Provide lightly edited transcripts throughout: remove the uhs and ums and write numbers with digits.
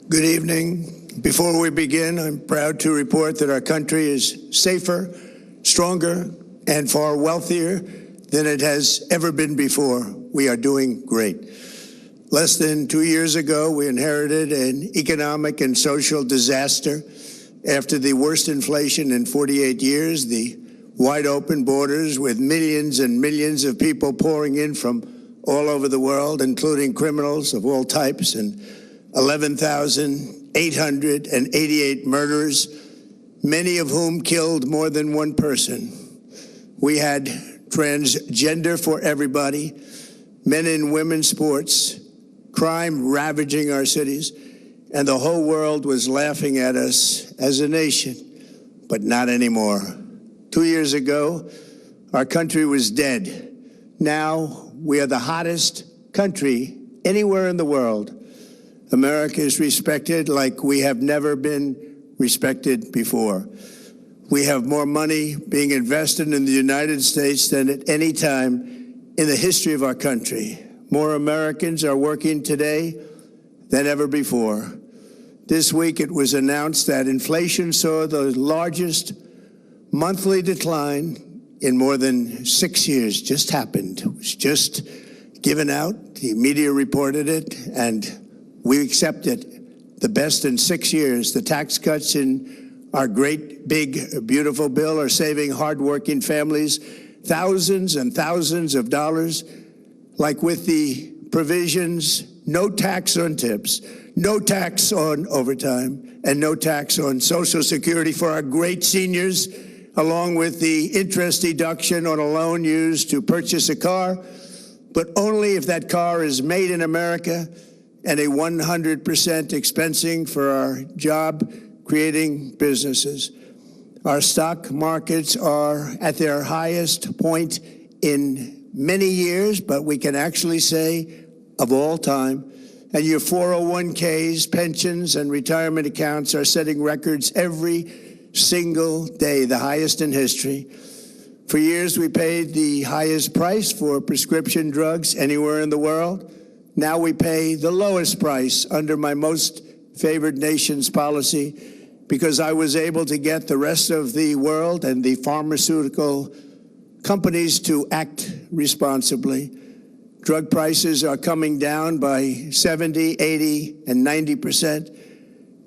Good evening. Before we begin, I'm proud to report that our country is safer, stronger, and far wealthier than it has ever been before. We are doing great. Less than 2 years ago, we inherited an economic and social disaster. After the worst inflation in 48 years, the wide open borders with millions and millions of people pouring in from all over the world, including criminals of all types, and 11,888 murderers, many of whom killed more than one person. We had transgender for everybody, men and women sports, crime ravaging our cities, and the whole world was laughing at us as a nation, but not anymore. 2 years ago, our country was dead. Now we are the hottest country anywhere in the world. America is respected like we have never been respected before. We have more money being invested in the United States than at any time in the history of our country. More Americans are working today than ever before. This week it was announced that inflation saw the largest monthly decline in more than 6 years. Just happened. It was just given out. The media reported it, and we accept it. The best in 6 years. The tax cuts in our great, big, beautiful bill are saving hardworking families thousands and thousands of dollars, like with the provisions, no tax on tips, no tax on overtime, and no tax on Social Security for our great seniors, along with the interest deduction on a loan used to purchase a car, but only if that car is made in America, and a 100% expensing for our job-creating businesses. Our stock markets are at their highest point in many years, but we can actually say of all time. And your 401ks, pensions, and retirement accounts are setting records every single day, the highest in history. For years, we paid the highest price for prescription drugs anywhere in the world. Now we pay the lowest price under my most favored nation's policy because I was able to get the rest of the world and the pharmaceutical companies to act responsibly. Drug prices are coming down by 70, 80, and 90%.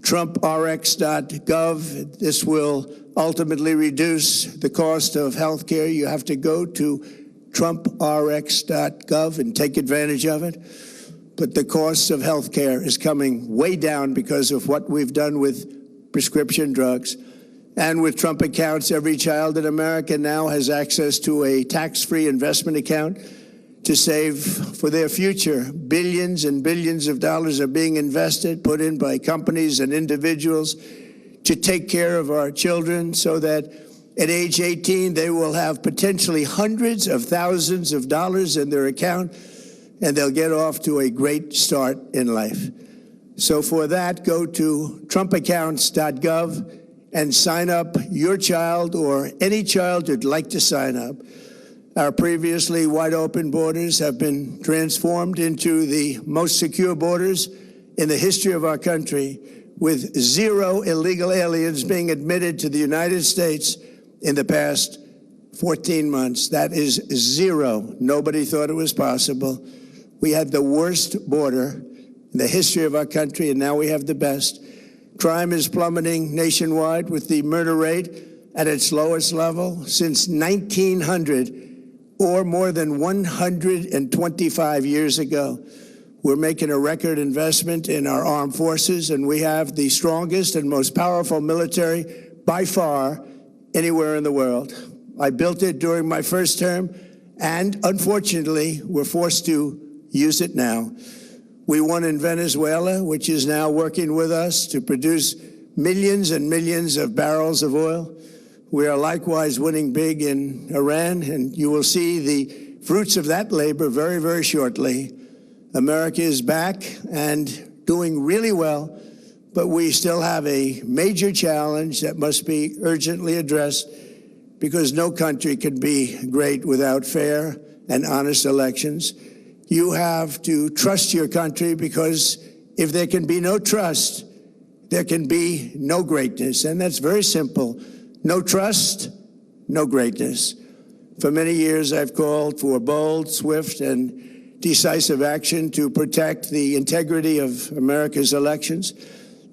TrumpRx.gov, this will ultimately reduce the cost of health care. You have to go to TrumpRx.gov and take advantage of it. But the cost of health care is coming way down because of what we've done with prescription drugs. And with Trump accounts, every child in America now has access to a tax-free investment account to save for their future. Billions and billions of dollars are being invested, put in by companies and individuals to take care of our children so that at age 18, they will have potentially hundreds of thousands of dollars in their account, and they'll get off to a great start in life. So for that, go to TrumpAccounts.gov and sign up your child or any child who'd like to sign up. Our previously wide open borders have been transformed into the most secure borders in the history of our country, with 0 illegal aliens being admitted to the United States in the past 14 months. That is 0. Nobody thought it was possible. We had the worst border in the history of our country, and now we have the best. Crime is plummeting nationwide, with the murder rate at its lowest level since 1900, or more than 125 years ago. We're making a record investment in our armed forces, and we have the strongest and most powerful military by far anywhere in the world. I built it during my first term, and unfortunately, we're forced to use it now. We won in Venezuela, which is now working with us to produce millions and millions of barrels of oil. We are likewise winning big in Iran, and you will see the fruits of that labor very, very shortly. America is back and doing really well, but we still have a major challenge that must be urgently addressed, because no country can be great without fair and honest elections. You have to trust your country, because if there can be no trust, there can be no greatness. And that's very simple. No trust, no greatness. For many years, I've called for bold, swift, and decisive action to protect the integrity of America's elections.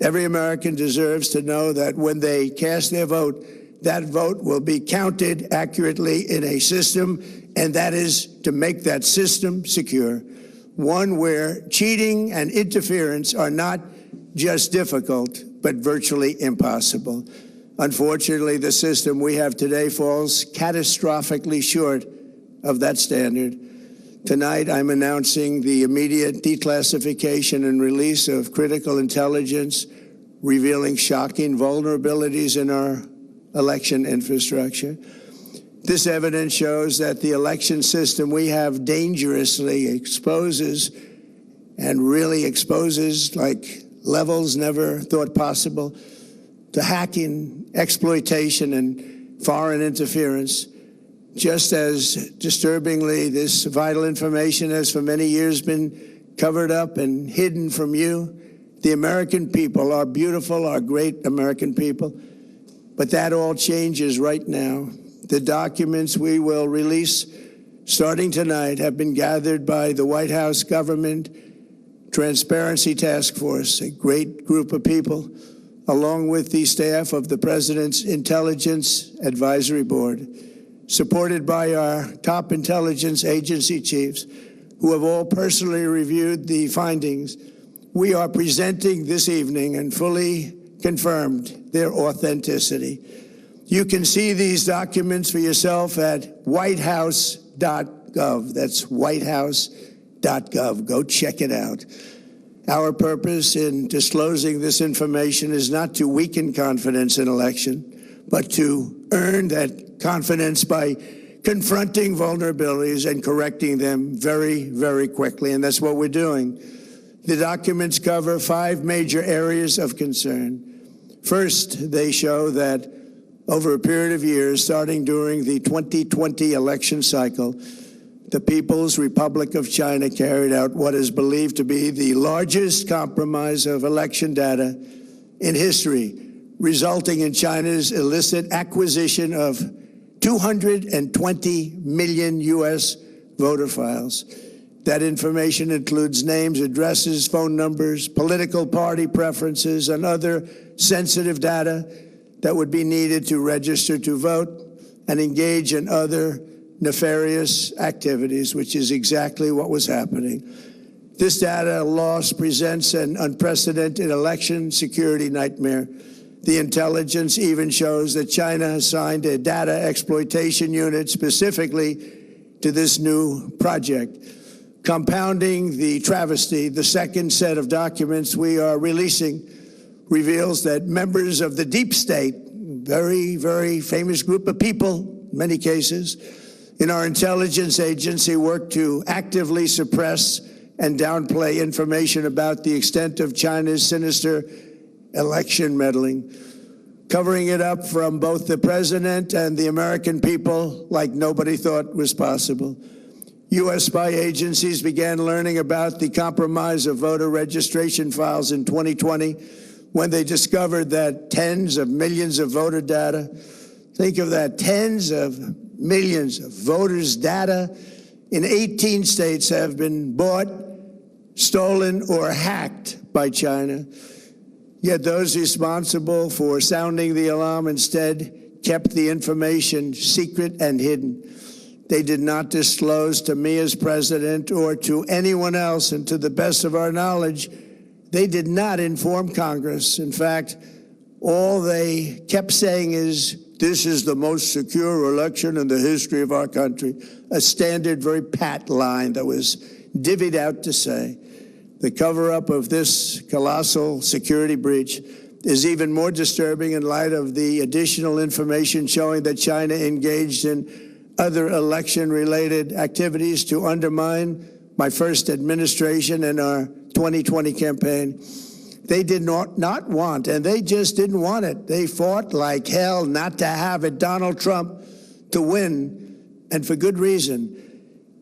Every American deserves to know that when they cast their vote, that vote will be counted accurately in a system, and that is to make that system secure, one where cheating and interference are not just difficult, but virtually impossible. Unfortunately, the system we have today falls catastrophically short of that standard. Tonight, I'm announcing the immediate declassification and release of critical intelligence revealing shocking vulnerabilities in our election infrastructure. This evidence shows that the election system we have dangerously exposes and really exposes like levels never thought possible to hacking, exploitation, and foreign interference. Just as disturbingly, this vital information has for many years been covered up and hidden from you, the American people, our beautiful, our great American people. But that all changes right now. The documents we will release starting tonight have been gathered by the White House Government Transparency Task Force, a great group of people, along with the staff of the President's Intelligence Advisory Board, supported by our top intelligence agency chiefs, who have all personally reviewed the findings. We are presenting this evening and fully confirmed their authenticity. You can see these documents for yourself at whitehouse.gov. That's whitehouse.gov. Go check it out. Our purpose in disclosing this information is not to weaken confidence in election, but to earn that confidence by confronting vulnerabilities and correcting them very, very quickly. And that's what we're doing. The documents cover 5 major areas of concern. First, they show that over a period of years, starting during the 2020 election cycle, the People's Republic of China carried out what is believed to be the largest compromise of election data in history, resulting in China's illicit acquisition of 220 million U.S. voter files. That information includes names, addresses, phone numbers, political party preferences, and other sensitive data that would be needed to register to vote and engage in other nefarious activities, which is exactly what was happening. This data loss presents an unprecedented election security nightmare. The intelligence even shows that China assigned a data exploitation unit specifically to this new project. Compounding the travesty, the second set of documents we are releasing reveals that members of the deep state, very, very famous group of people, in many cases, in our intelligence agency work to actively suppress and downplay information about the extent of China's sinister election meddling, covering it up from both the president and the American people like nobody thought was possible. U.S. spy agencies began learning about the compromise of voter registration files in 2020 when they discovered that tens of millions of voter data, think of that, tens of millions of voters' data in 18 states have been bought, stolen, or hacked by China. Yet those responsible for sounding the alarm instead kept the information secret and hidden. They did not disclose to me as president or to anyone else, and to the best of our knowledge, they did not inform Congress. In fact, all they kept saying is, this is the most secure election in the history of our country, a standard, very pat line that was divvied out to say. The cover-up of this colossal security breach is even more disturbing in light of the additional information showing that China engaged in other election-related activities to undermine my first administration and our 2020 campaign. They did not want, and they just didn't want it. They fought like hell not to have it, Donald Trump, to win, and for good reason.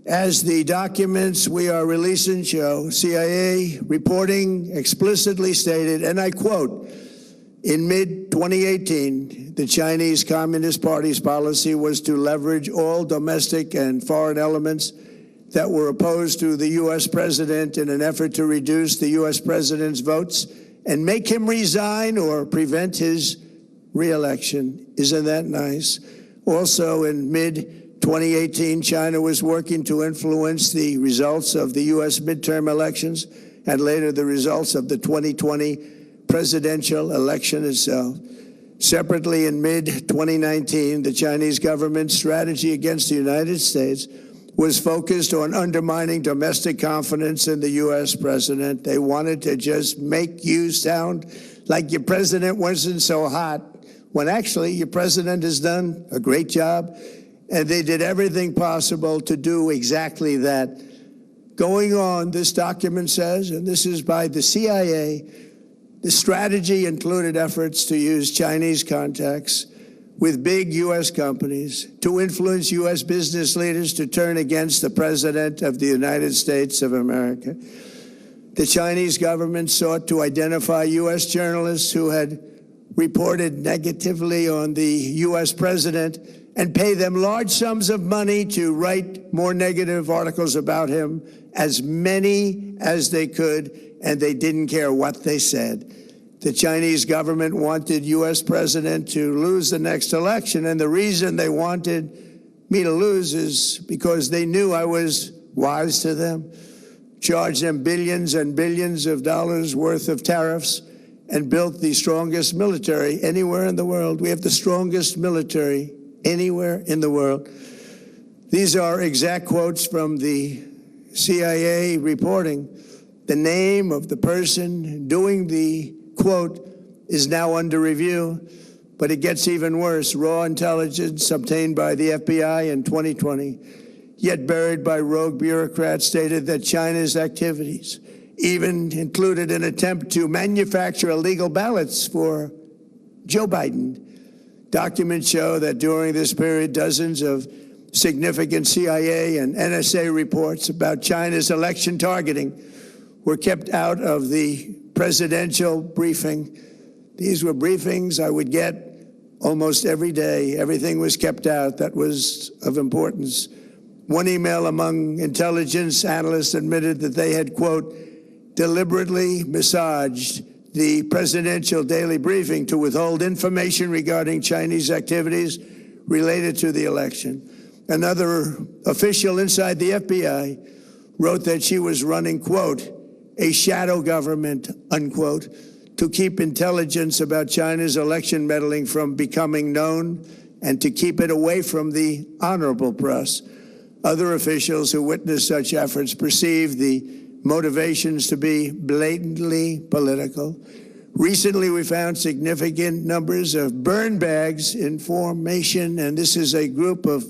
As the documents we are releasing show, CIA reporting explicitly stated, and I quote, in mid-2018, the Chinese Communist Party's policy was to leverage all domestic and foreign elements that were opposed to the U.S. president in an effort to reduce the U.S. president's votes and make him resign or prevent his re-election. Isn't that nice? Also, in mid-2018, China was working to influence the results of the U.S. midterm elections and later the results of the 2020 presidential election itself. Separately, in mid-2019, the Chinese government's strategy against the United States was focused on undermining domestic confidence in the U.S. president. They wanted to just make you sound like your president wasn't so hot, when actually your president has done a great job, and they did everything possible to do exactly that. Going on, this document says, and this is by the CIA, the strategy included efforts to use Chinese contacts with big U.S. companies to influence U.S. business leaders to turn against the President of the United States of America. The Chinese government sought to identify U.S. journalists who had reported negatively on the U.S. president and pay them large sums of money to write more negative articles about him, as many as they could, and they didn't care what they said. The Chinese government wanted U.S. president to lose the next election, and the reason they wanted me to lose is because they knew I was wise to them, charged them billions and billions of dollars worth of tariffs, and built the strongest military anywhere in the world. We have the strongest military anywhere in the world. These are exact quotes from the CIA reporting. The name of the person doing the quote is now under review, but it gets even worse. Raw intelligence obtained by the FBI in 2020, yet buried by rogue bureaucrats, stated that China's activities even included an attempt to manufacture illegal ballots for Joe Biden. Documents show that during this period, dozens of significant CIA and NSA reports about China's election targeting were kept out of the presidential briefing. These were briefings I would get almost every day. Everything was kept out that was of importance. One email among intelligence analysts admitted that they had, quote, deliberately massaged the presidential daily briefing to withhold information regarding Chinese activities related to the election. Another official inside the FBI wrote that she was running, quote, a shadow government, unquote, to keep intelligence about China's election meddling from becoming known and to keep it away from the honorable press. Other officials who witnessed such efforts perceived the motivations to be blatantly political. Recently, we found significant numbers of burn bags in formation, and this is a group of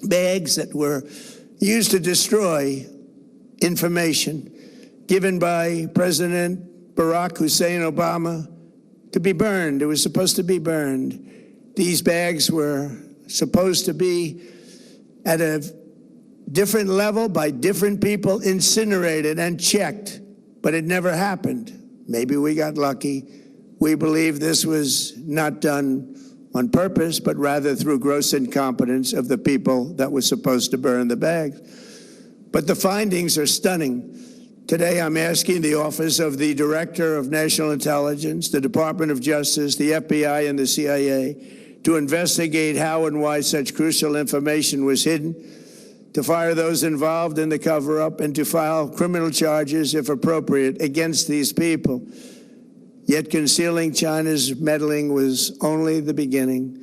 bags that were used to destroy information given by President Barack Hussein Obama to be burned. It was supposed to be burned. These bags were supposed to be at a different level by different people, incinerated and checked, but it never happened. Maybe we got lucky. We believe this was not done on purpose, but rather through gross incompetence of the people that were supposed to burn the bags. But the findings are stunning. Today, I'm asking the Office of the Director of National Intelligence, the Department of Justice, the FBI, and the CIA to investigate how and why such crucial information was hidden, to fire those involved in the cover-up, and to file criminal charges, if appropriate, against these people. Yet concealing China's meddling was only the beginning.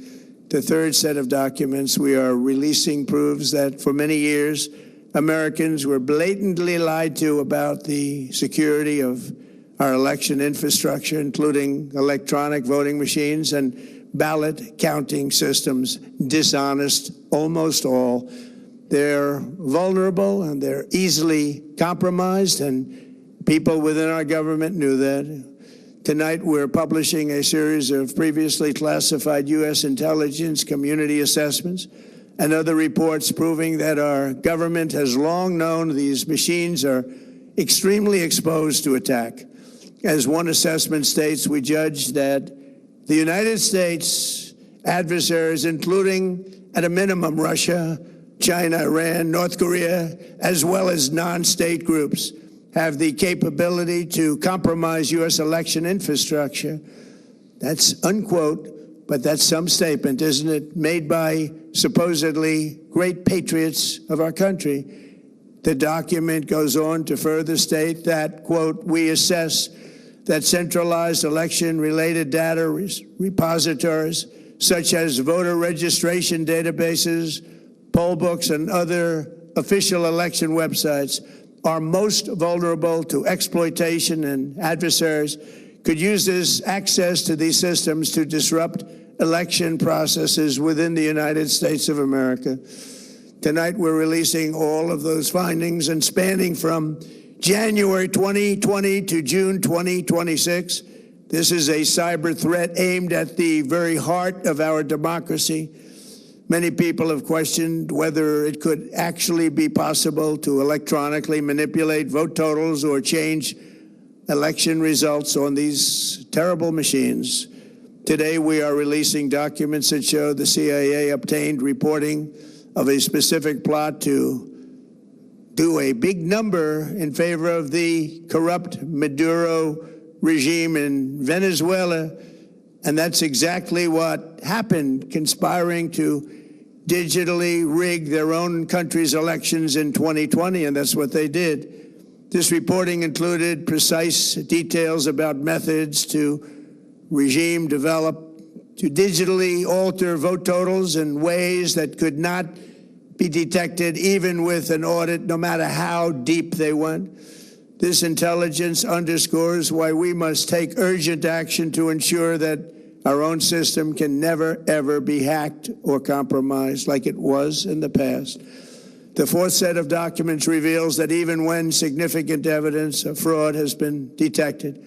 The third set of documents we are releasing proves that for many years, Americans were blatantly lied to about the security of our election infrastructure, including electronic voting machines and ballot counting systems. Dishonest, almost all. They're vulnerable and they're easily compromised, and people within our government knew that. Tonight, we're publishing a series of previously classified U.S. intelligence community assessments and other reports proving that our government has long known these machines are extremely exposed to attack. As one assessment states, we judge that the United States adversaries, including at a minimum Russia, China, Iran, North Korea, as well as non-state groups, have the capability to compromise U.S. election infrastructure. That's unquote, but that's some statement, isn't it? Made by supposedly great patriots of our country. The document goes on to further state that, quote, we assess that centralized election-related data repositories, such as voter registration databases, poll books, and other official election websites, are most vulnerable to exploitation, and adversaries could use this access to these systems to disrupt election processes within the United States of America. Tonight, we're releasing all of those findings, and spanning from January 2020 to June 2026. This is a cyber threat aimed at the very heart of our democracy. Many people have questioned whether it could actually be possible to electronically manipulate vote totals or change election results on these terrible machines. Today, we are releasing documents that show the CIA obtained reporting of a specific plot to do a big number in favor of the corrupt Maduro regime in Venezuela. And that's exactly what happened, conspiring to digitally rig their own country's elections in 2020, and that's what they did. This reporting included precise details about methods to regime develop to digitally alter vote totals in ways that could not be detected even with an audit, no matter how deep they went. This intelligence underscores why we must take urgent action to ensure that our own system can never, ever be hacked or compromised like it was in the past. The fourth set of documents reveals that even when significant evidence of fraud has been detected,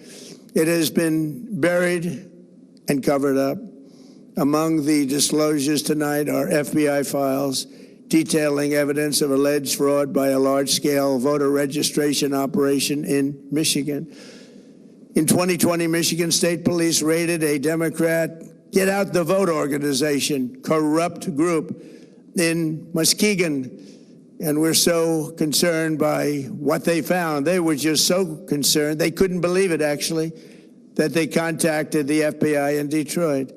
it has been buried and covered up. Among the disclosures tonight are FBI files detailing evidence of alleged fraud by a large-scale voter registration operation in Michigan. In 2020, Michigan State Police raided a Democrat Get Out the Vote organization, corrupt group in Muskegon. And we're so concerned by what they found. They were just so concerned, they couldn't believe it, actually, that they contacted the FBI in Detroit.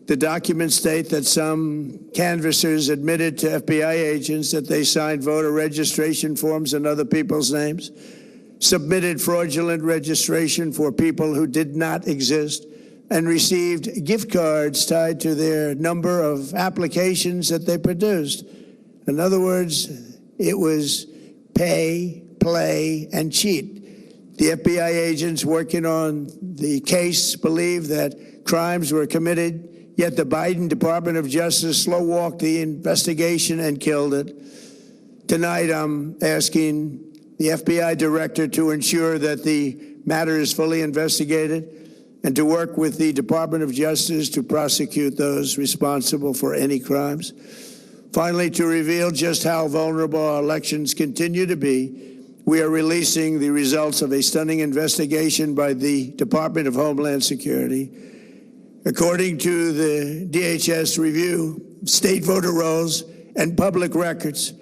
The documents state that some canvassers admitted to FBI agents that they signed voter registration forms in other people's names, submitted fraudulent registration for people who did not exist, and received gift cards tied to their number of applications that they produced. In other words, it was pay, play, and cheat. The FBI agents working on the case believe that crimes were committed, yet the Biden Department of Justice slow-walked the investigation and killed it. Tonight, I'm asking the FBI director to ensure that the matter is fully investigated and to work with the Department of Justice to prosecute those responsible for any crimes. Finally, to reveal just how vulnerable our elections continue to be, we are releasing the results of a stunning investigation by the Department of Homeland Security. According to the DHS review, state voter rolls and public records,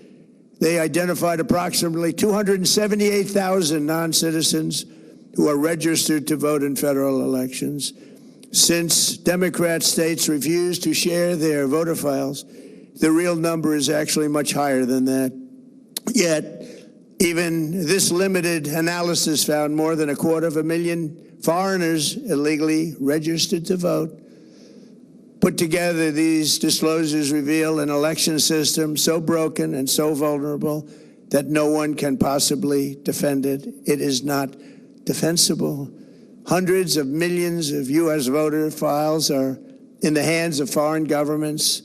they identified approximately 278,000 non-citizens who are registered to vote in federal elections. Since Democrat states refuse to share their voter files, the real number is actually much higher than that. Yet, even this limited analysis found more than 250,000 foreigners illegally registered to vote. Put together, these disclosures reveal an election system so broken and so vulnerable that no one can possibly defend it. It is not defensible. Hundreds of millions of U.S. voter files are in the hands of foreign governments.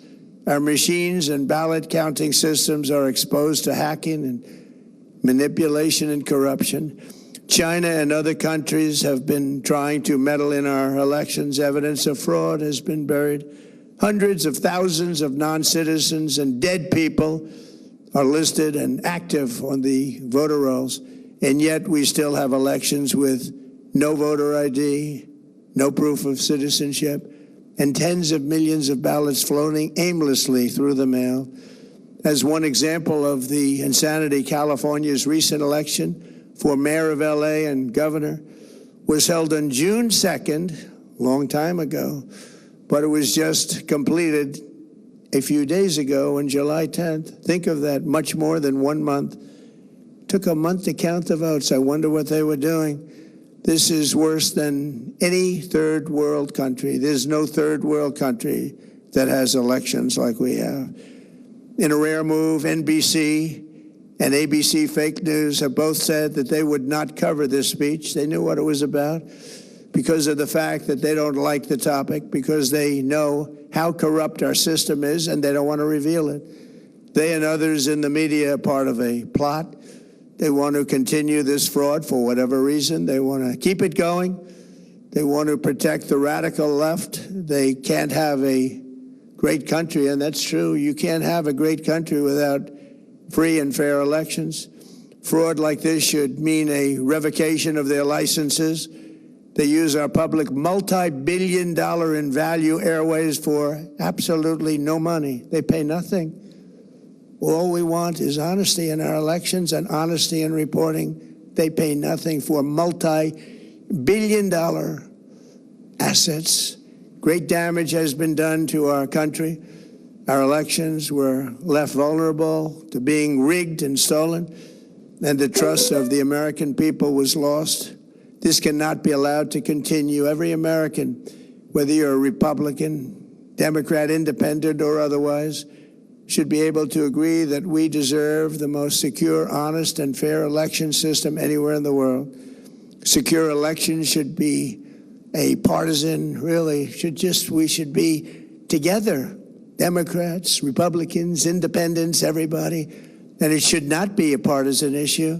Our machines and ballot counting systems are exposed to hacking and manipulation and corruption. China and other countries have been trying to meddle in our elections. Evidence of fraud has been buried. Hundreds of thousands of non-citizens and dead people are listed and active on the voter rolls, and yet we still have elections with no voter ID, no proof of citizenship, and tens of millions of ballots floating aimlessly through the mail. As one example of the insanity, California's recent election for mayor of LA and governor was held on June 2nd, a long time ago, but it was just completed a few days ago on July 10th. Think of that, much more than 1 month. Took a month to count the votes. I wonder what they were doing. This is worse than any third world country. There's no third world country that has elections like we have. In a rare move, NBC and ABC Fake News have both said that they would not cover this speech. They knew what it was about because of the fact that they don't like the topic, because they know how corrupt our system is and they don't want to reveal it. They and others in the media are part of a plot. They want to continue this fraud for whatever reason. They want to keep it going. They want to protect the radical left. They can't have a great country, and that's true. You can't have a great country without free and fair elections. Fraud like this should mean a revocation of their licenses. They use our public multi-billion-dollar in value airways for absolutely no money. They pay nothing. All we want is honesty in our elections and honesty in reporting. They pay nothing for multi-billion-dollar assets. Great damage has been done to our country. Our elections were left vulnerable to being rigged and stolen, and the trust of the American people was lost. This cannot be allowed to continue. Every American, whether you're a Republican, Democrat, Independent, or otherwise, should be able to agree that we deserve the most secure, honest, and fair election system anywhere in the world. Secure elections should be a partisan, really, we should be together, Democrats, Republicans, Independents, everybody, and it should not be a partisan issue.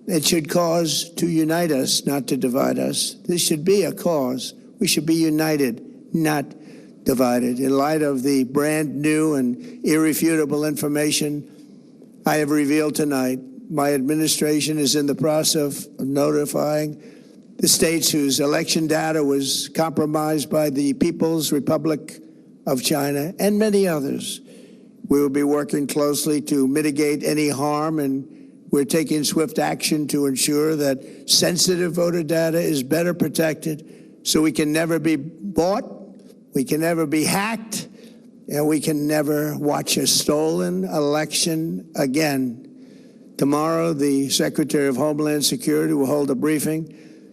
It should cause to unite us, not to divide us. This should be a cause. We should be united, not divided. In light of the brand new and irrefutable information I have revealed tonight, my administration is in the process of notifying the states whose election data was compromised by the People's Republic of China and many others. We will be working closely to mitigate any harm, and we're taking swift action to ensure that sensitive voter data is better protected so we can never be bought, we can never be hacked, and we can never watch a stolen election again. Tomorrow, the Secretary of Homeland Security will hold a briefing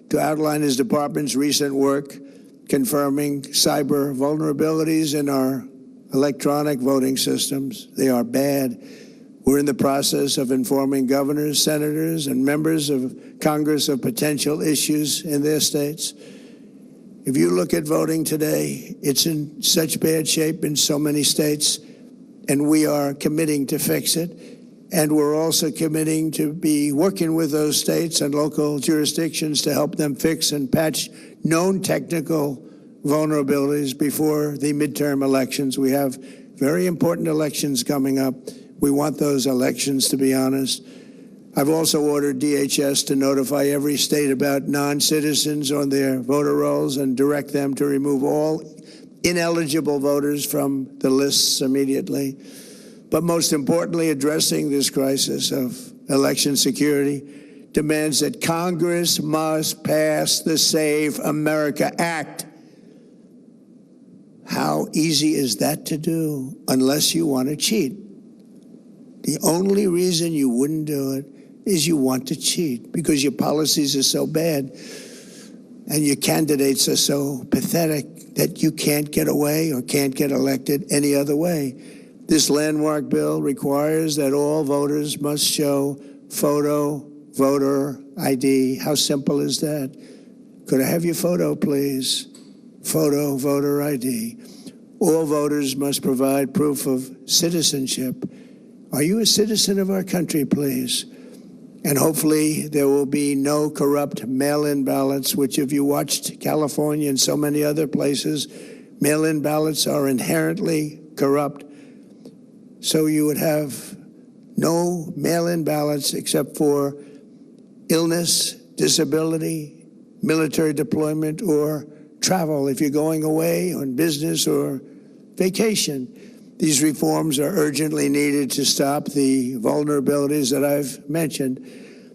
to outline his department's recent work confirming cyber vulnerabilities in our electronic voting systems. They are bad. We're in the process of informing governors, senators, and members of Congress of potential issues in their states. If you look at voting today, it's in such bad shape in so many states, and we are committing to fix it. And we're also committing to be working with those states and local jurisdictions to help them fix and patch known technical vulnerabilities before the midterm elections. We have very important elections coming up. We want those elections to be honest. I've also ordered DHS to notify every state about non-citizens on their voter rolls and direct them to remove all ineligible voters from the lists immediately. But most importantly, addressing this crisis of election security demands that Congress must pass the Save America Act. How easy is that to do unless you want to cheat? The only reason you wouldn't do it is you want to cheat because your policies are so bad and your candidates are so pathetic that you can't get away or can't get elected any other way. This landmark bill requires that all voters must show photo voter ID. How simple is that? Could I have your photo, please? Photo voter ID. All voters must provide proof of citizenship. Are you a citizen of our country, please? And hopefully there will be no corrupt mail-in ballots, which if you watched California and so many other places Mail-in ballots are inherently corrupt, so you would have no mail-in ballots except for illness, disability, military deployment, or travel if you're going away on business or vacation. These reforms are urgently needed to stop the vulnerabilities that I've mentioned.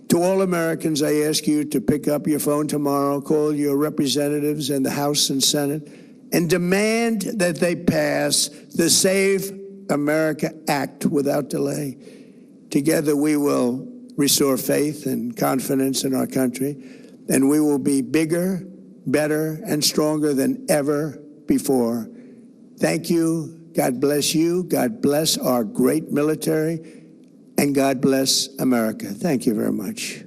To all Americans, I ask you to pick up your phone tomorrow, call your representatives in the House and Senate, and demand that they pass the Save America Act without delay. Together, we will restore faith and confidence in our country, and we will be bigger, better, and stronger than ever before. Thank you. God bless you. God bless our great military. And God bless America. Thank you very much.